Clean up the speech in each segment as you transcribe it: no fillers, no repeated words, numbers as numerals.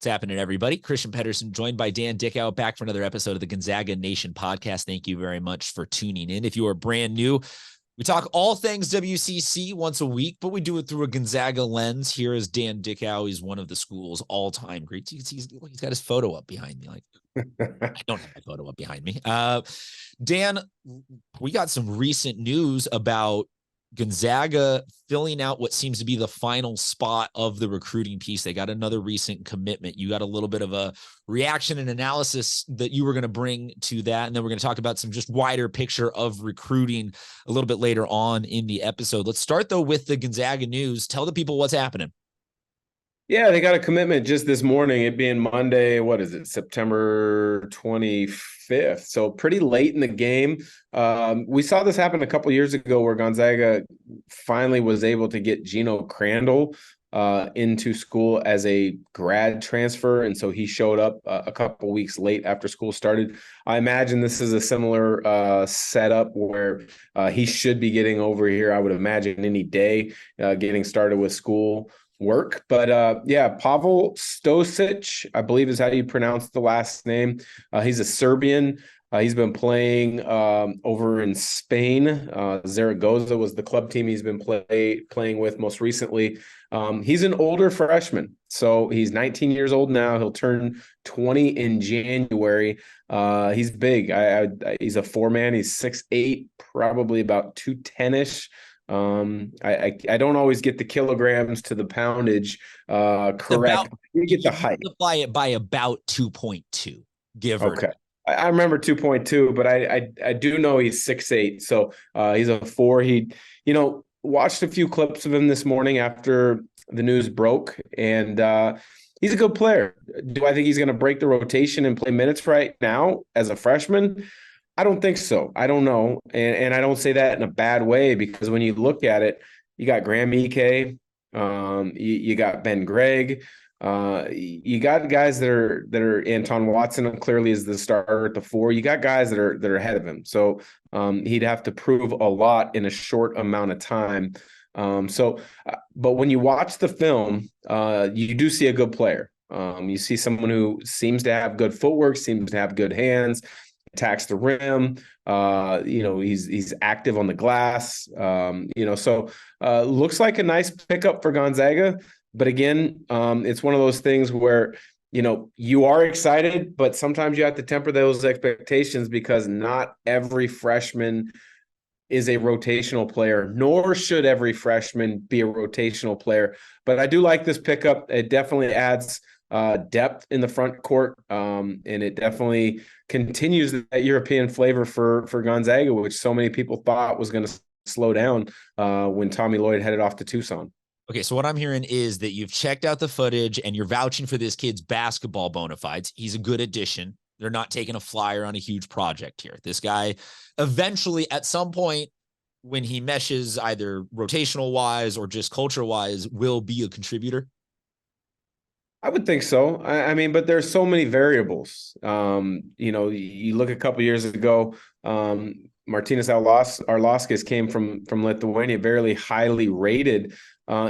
What's happening, everybody? Christian Pedersen, joined by Dan Dickau, back for another episode of the Gonzaga Nation podcast. Thank you very much for tuning in. If you are brand new, we talk all things WCC once a week, but we do it through a Gonzaga lens. Here is Dan Dickau. He's one of the school's all-time greats. He's got his photo up behind me. Like, I don't have my photo up behind me. Dan, we got some recent news about Gonzaga filling out what seems to be the final spot of the recruiting piece. They got another recent commitment. You got a little bit of a reaction and analysis that you were going to bring to that. And then we're going to talk about some just wider picture of recruiting a little bit later on in the episode. Let's start though with the Gonzaga news. Tell the people what's happening. Yeah, they got a commitment just this morning, it being Monday, what is it, September 25th. So pretty late in the game. We saw this happen a couple years ago where Gonzaga finally was able to get Gino Crandall into school as a grad transfer. And so he showed up a couple weeks late after school started. I imagine this is a similar setup where he should be getting over here, I would imagine, any day, getting started with school work. But yeah, Pavle Stosic, I believe is how you pronounce the last name. He's a Serbian. He's been playing over in Spain. Zaragoza was the club team he's been playing with most recently. He's an older freshman, so he's 19 years old now. He'll turn 20 in January. He's big. He's a four-man. He's 6'8", probably about 210-ish. I don't always get the kilograms to the poundage correct. You get the height. Multiply it by about 2.2, give or okay. I remember 2.2, but I do know he's 6'8", so he's a 4. He, watched a few clips of him this morning after the news broke, and he's a good player. Do I think he's going to break the rotation and play minutes right now as a freshman? I don't think so. I don't know. And I don't say that in a bad way, because when you look at it, you got Graham Ike, you got Ben Gregg, you got guys that are Anton Watson clearly is the starter at the 4. You got guys that are ahead of him. So he'd have to prove a lot in a short amount of time. But when you watch the film, you do see a good player. You see someone who seems to have good footwork, seems to have good hands, attacks the rim. He's active on the glass. So looks like a nice pickup for Gonzaga. But again, it's one of those things where, you are excited, but sometimes you have to temper those expectations, because not every freshman is a rotational player, nor should every freshman be a rotational player. But I do like this pickup. It definitely adds depth in the front court, and it definitely continues that European flavor for Gonzaga, which so many people thought was going to slow down when Tommy Lloyd headed off to Tucson. Okay, so what I'm hearing is that you've checked out the footage and you're vouching for this kid's basketball bona fides. He's a good addition. They're not taking a flyer on a huge project here. This guy eventually, at some point, when he meshes either rotational wise or just culture wise, will be a contributor. I would think so. I mean, but there's so many variables. You look a couple years ago, Martynas Arlauskis came from Lithuania, very highly rated.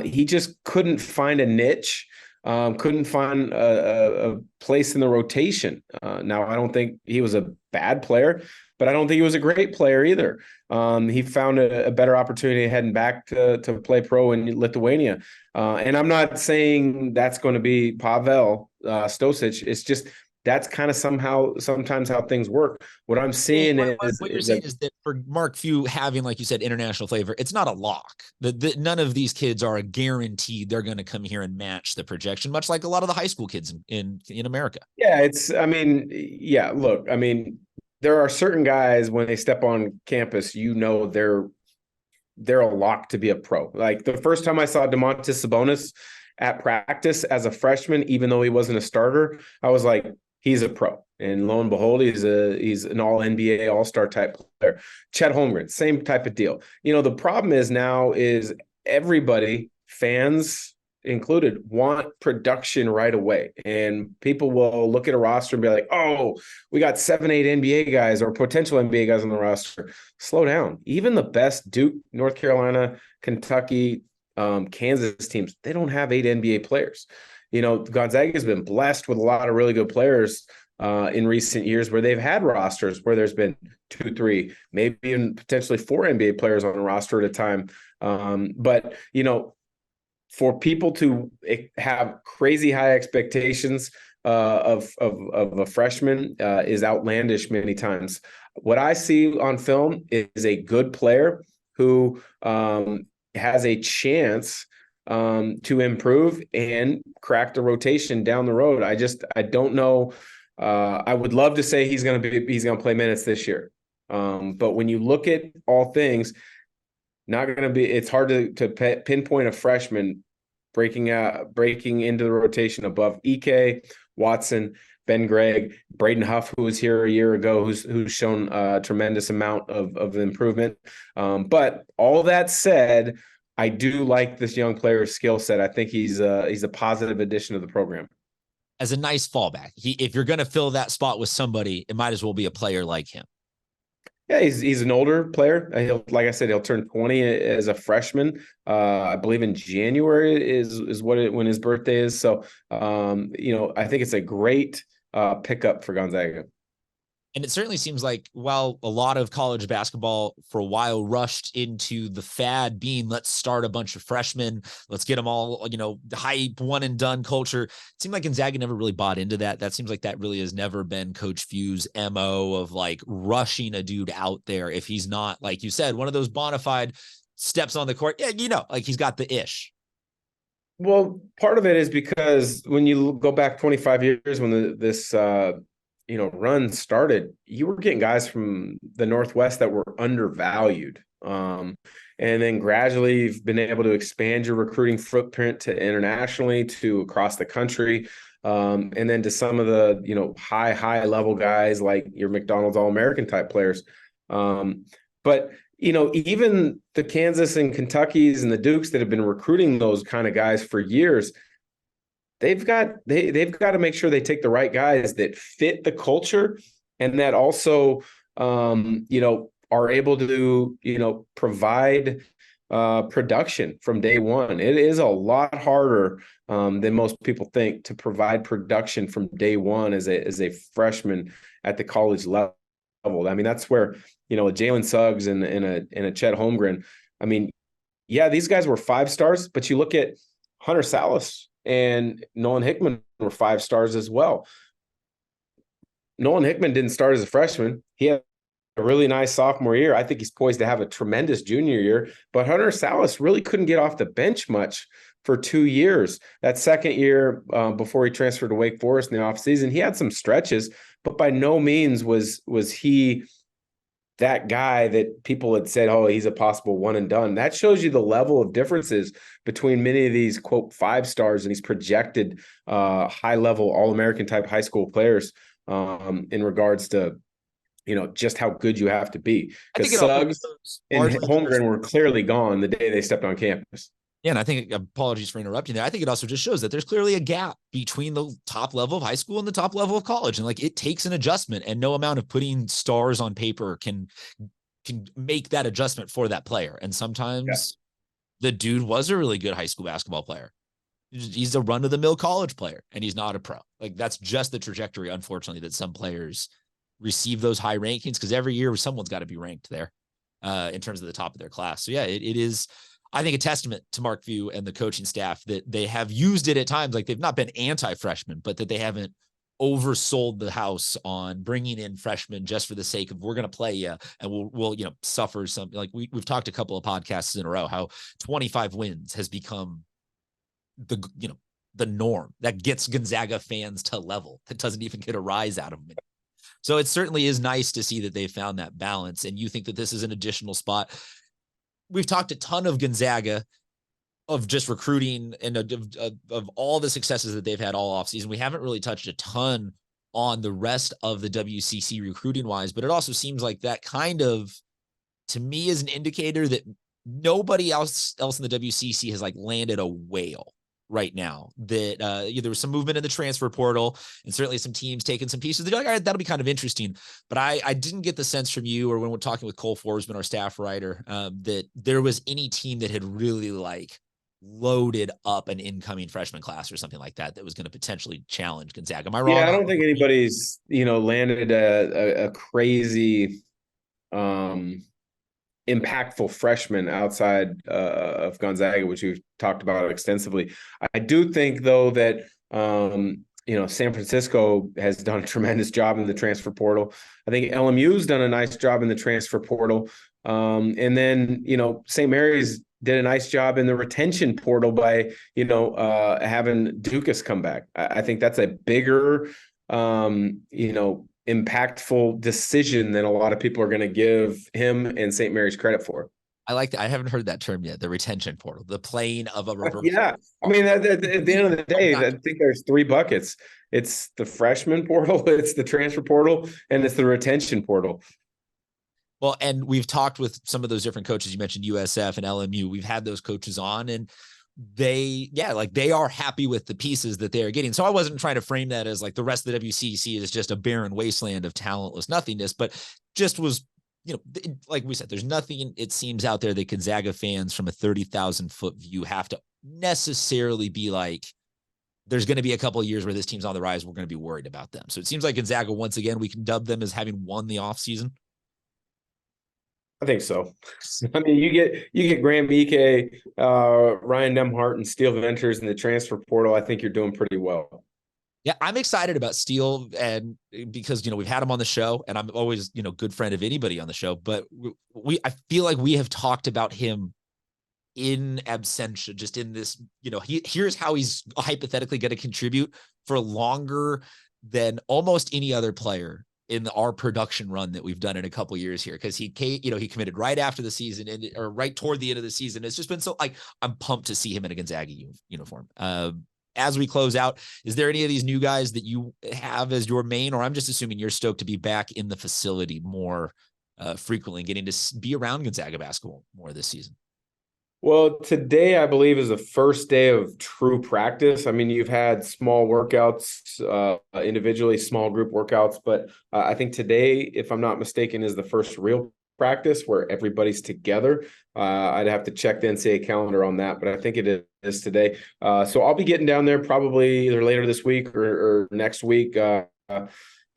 He just couldn't find a niche, couldn't find a place in the rotation. Now, I don't think he was a bad player, but I don't think he was a great player either. He found a better opportunity heading back to play pro in Lithuania. And I'm not saying that's going to be Pavel Stosic. It's just that's kind of sometimes how things work. What I'm seeing is what you're saying is that for Mark Few having, like you said, international flavor, it's not a lock. None of these kids are a guaranteed they're going to come here and match the projection, much like a lot of the high school kids in America. Yeah, look, there are certain guys when they step on campus, they're a lock to be a pro. Like the first time I saw Domantas Sabonis at practice as a freshman, even though he wasn't a starter, I was like, he's a pro. And lo and behold, he's an all-NBA, all-star type player. Chet Holmgren, same type of deal. The problem is now is everybody, fans included, want production right away. And people will look at a roster and be like, oh, we got 7, 8 NBA guys or potential NBA guys on the roster. Slow down. Even the best Duke, North Carolina, Kentucky, Kansas teams, they don't have 8 NBA players. Gonzaga has been blessed with a lot of really good players in recent years where they've had rosters where there's been 2, 3, maybe even potentially 4 NBA players on a roster at a time. But for people to have crazy high expectations of a freshman is outlandish many times. What I see on film is a good player who has a chance to improve and crack the rotation down the road. I don't know. I would love to say he's going to play minutes this year. But when you look at all things, it's hard to pinpoint a freshman breaking into the rotation above Ike, Watson, Ben Gregg, Braden Huff, who was here a year ago, who's shown a tremendous amount of improvement. But all that said, I do like this young player's skill set. I think he's a positive addition to the program. As a nice fallback. If you're going to fill that spot with somebody, it might as well be a player like him. Yeah, he's an older player. Like I said, he'll turn 20 as a freshman. I believe in January is when his birthday is. So, I think it's a great pickup for Gonzaga. And it certainly seems like while a lot of college basketball for a while rushed into the fad being, let's start a bunch of freshmen, let's get them all, the hype, one and done culture. It seemed like Gonzaga never really bought into that. That seems like that really has never been Coach Few's MO of like rushing a dude out there. If he's not, like you said, one of those bona fide steps on the court, like he's got the ish. Well, part of it is because when you go back 25 years when this run started, you were getting guys from the Northwest that were undervalued. And then gradually you've been able to expand your recruiting footprint to internationally, to across the country. And then to some of the, high level guys like your McDonald's All-American type players. But even the Kansas and Kentuckys and the Dukes that have been recruiting those kind of guys for years, they've got to make sure they take the right guys that fit the culture and that also, are able to, provide production from day one. It is a lot harder than most people think to provide production from day one as a freshman at the college level. I mean, that's where, Jalen Suggs and a Chet Holmgren. I mean, yeah, these guys were 5 stars, but you look at Hunter Salas and Nolan Hickman were 5 stars as well. Nolan Hickman didn't start as a freshman. He had a really nice sophomore year. I think he's poised to have a tremendous junior year, but Hunter Salas really couldn't get off the bench much for 2 years. That second year, before he transferred to Wake Forest in the offseason, he had some stretches, but by no means was he that guy that people had said, oh, he's a possible one and done. That shows you the level of differences between many of these, quote, 5 stars and these projected high level All-American type high school players in regards to, just how good you have to be. Because Suggs and Holmgren were clearly gone the day they stepped on campus. Yeah, and I think, apologies for interrupting there, I think it also just shows that there's clearly a gap between the top level of high school and the top level of college. And like, it takes an adjustment, and no amount of putting stars on paper can make that adjustment for that player. And sometimes the dude was a really good high school basketball player. He's a run of the mill college player, and he's not a pro. Like, that's just the trajectory, unfortunately, that some players receive those high rankings, because every year someone's got to be ranked there in terms of the top of their class. So yeah, it is, I think, a testament to Mark Few and the coaching staff that they have used it at times. Like, they've not been anti-freshmen, but that they haven't oversold the house on bringing in freshmen just for the sake of, we're going to play you and we'll suffer some. Like, we've talked a couple of podcasts in a row how 25 wins has become the norm that gets Gonzaga fans to level that doesn't even get a rise out of them. So it certainly is nice to see that they found that balance. And you think that this is an additional spot. We've talked a ton of Gonzaga, of just recruiting and of all the successes that they've had all offseason. We haven't really touched a ton on the rest of the WCC recruiting wise, but it also seems like that kind of, to me, is an indicator that nobody else in the WCC has like landed a whale right now. That there was some movement in the transfer portal, and certainly some teams taking some pieces. They're like, all right, that'll be kind of interesting. But I didn't get the sense from you, or when we're talking with Cole Forsman, our staff writer, that there was any team that had really like loaded up an incoming freshman class or something like that was going to potentially challenge Gonzaga. Am I wrong? Yeah, I don't think anybody's, landed a crazy impactful freshman outside of Gonzaga, which we've talked about extensively. I do think, though, that San Francisco has done a tremendous job in the transfer portal. I think LMU's done a nice job in the transfer portal. And then, St. Mary's did a nice job in the retention portal by, having Dukas come back. I think that's a bigger, impactful decision than a lot of people are going to give him and St. Mary's credit for. I like that. I haven't heard that term yet. The retention portal, the playing of a reverse. Yeah. I mean, at the end of the day, I think there's three buckets. It's the freshman portal, it's the transfer portal, and it's the retention portal. Well, and we've talked with some of those different coaches. You mentioned USF and LMU. We've had those coaches on, and they are happy with the pieces that they are getting. So I wasn't trying to frame that as like the rest of the WCC is just a barren wasteland of talentless nothingness, but just was, like we said, there's nothing, it seems, out there that Gonzaga fans from a 30,000 foot view have to necessarily be like, there's going to be a couple of years where this team's on the rise. We're going to be worried about them. So it seems like Gonzaga, once again, we can dub them as having won the offseason. I think so. I mean, you get Graham Ike, Ryan Demhart, and Steele Venters in the transfer portal. I think you're doing pretty well. Yeah, I'm excited about Steele, and because we've had him on the show, and I'm always good friend of anybody on the show. But I feel like we have talked about him in absentia, just in this. Here's how he's hypothetically going to contribute for longer than almost any other player in our production run that we've done in a couple of years here, because he committed right after the season or right toward the end of the season. It's just been so I'm pumped to see him in a Gonzaga uniform. As we close out, is there any of these new guys that you have as your main, or I'm just assuming you're stoked to be back in the facility more frequently and getting to be around Gonzaga basketball more this season? Well, today, I believe, is the first day of true practice. I mean, you've had small workouts, individually, small group workouts, but I think today, if I'm not mistaken, is the first real practice where everybody's together. I'd have to check the NCAA calendar on that, but I think it is today. So I'll be getting down there probably either later this week or next week to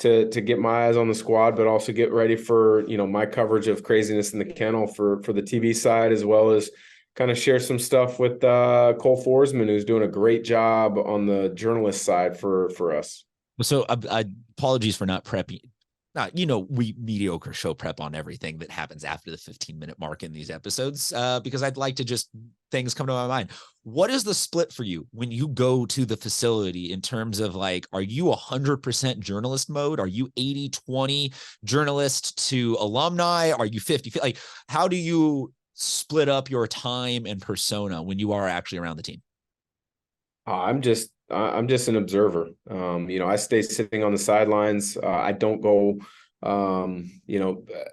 get my eyes on the squad, but also get ready for my coverage of craziness in the kennel for the TV side, as well as kind of share some stuff with Cole Forsman, who's doing a great job on the journalist side for us. So apologies for not prepping. We mediocre show prep on everything that happens after the 15-minute mark in these episodes, because I'd like to just things come to my mind. What is the split for you when you go to the facility in terms of are you 100% journalist mode? Are you 80-20 journalist to alumni? Are you 50? How do you split up your time and persona when you are actually around the team? I'm just an observer. I stay sitting on the sidelines. I don't go,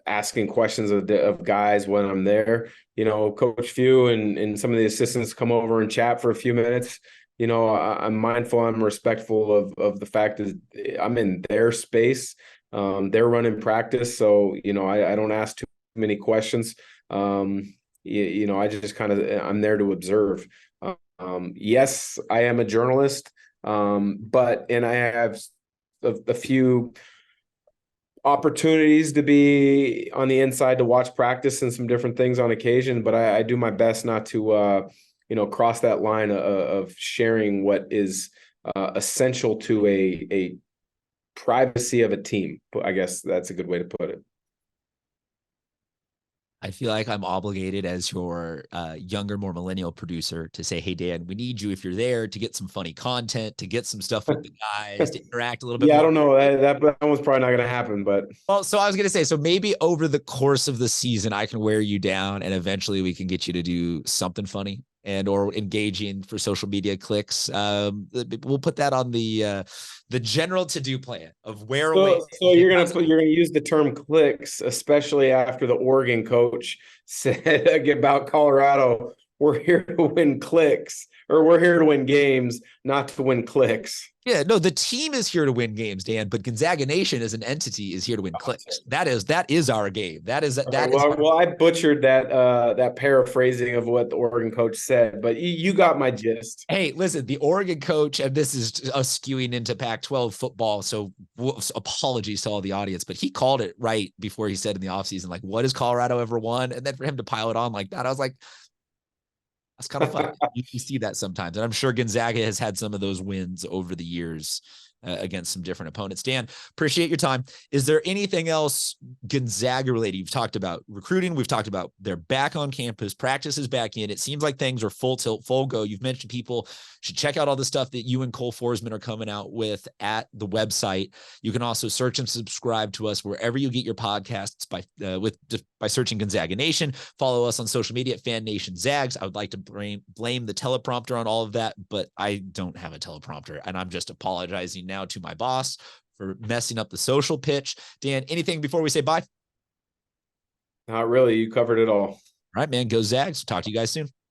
asking questions of guys when I'm there. Coach Few and some of the assistants come over and chat for a few minutes. I'm mindful, I'm respectful of the fact that I'm in their space. They're running practice, so I don't ask too many questions. I just I'm there to observe. Yes, I am a journalist, but I have a few opportunities to be on the inside to watch practice and some different things on occasion, but I do my best not to, cross that line of sharing what is essential to a privacy of a team. I guess that's a good way to put it. I feel like I'm obligated as your younger, more millennial producer to say, hey, Dan, we need you if you're there to get some funny content, to get some stuff with the guys, to interact a little bit more. I don't know. That one's probably not going to happen, but. Well, so I was going to say, so maybe over the course of the season, I can wear you down and eventually we can get you to do something funny and or engaging for social media clicks. We'll put that on the general to-do plan of where. So you're gonna use the term clicks, especially after the Oregon coach said about Colorado, we're here to win clicks or we're here to win games, not to win clicks. Yeah, no, the team is here to win games, Dan, but Gonzaga Nation as an entity is here to win clicks. That is our game. Well, I butchered that paraphrasing of what the Oregon coach said, but you got my gist. Hey, listen, the Oregon coach, and this is us skewing into Pac-12 football, so apologies to all the audience, but he called it right before he said in the offseason, like, what has Colorado ever won? And then for him to pile it on like that, I was like, that's kind of fun. You see that sometimes. And I'm sure Gonzaga has had some of those wins over the years against some different opponents. Dan, appreciate your time. Is there anything else Gonzaga related? You've talked about recruiting. We've talked about they're back on campus. Practice is back in. It seems like things are full tilt, full go. You've mentioned people should check out all the stuff that you and Cole Forsman are coming out with at the website. You can also search and subscribe to us wherever you get your podcasts by searching Gonzaga Nation. Follow us on social media at Fan Nation Zags. I would like to blame the teleprompter on all of that, but I don't have a teleprompter, and I'm just apologizing now to my boss for messing up the social pitch. Dan, anything before we say bye? Not really. You covered it all. All right, man. Go Zags. Talk to you guys soon.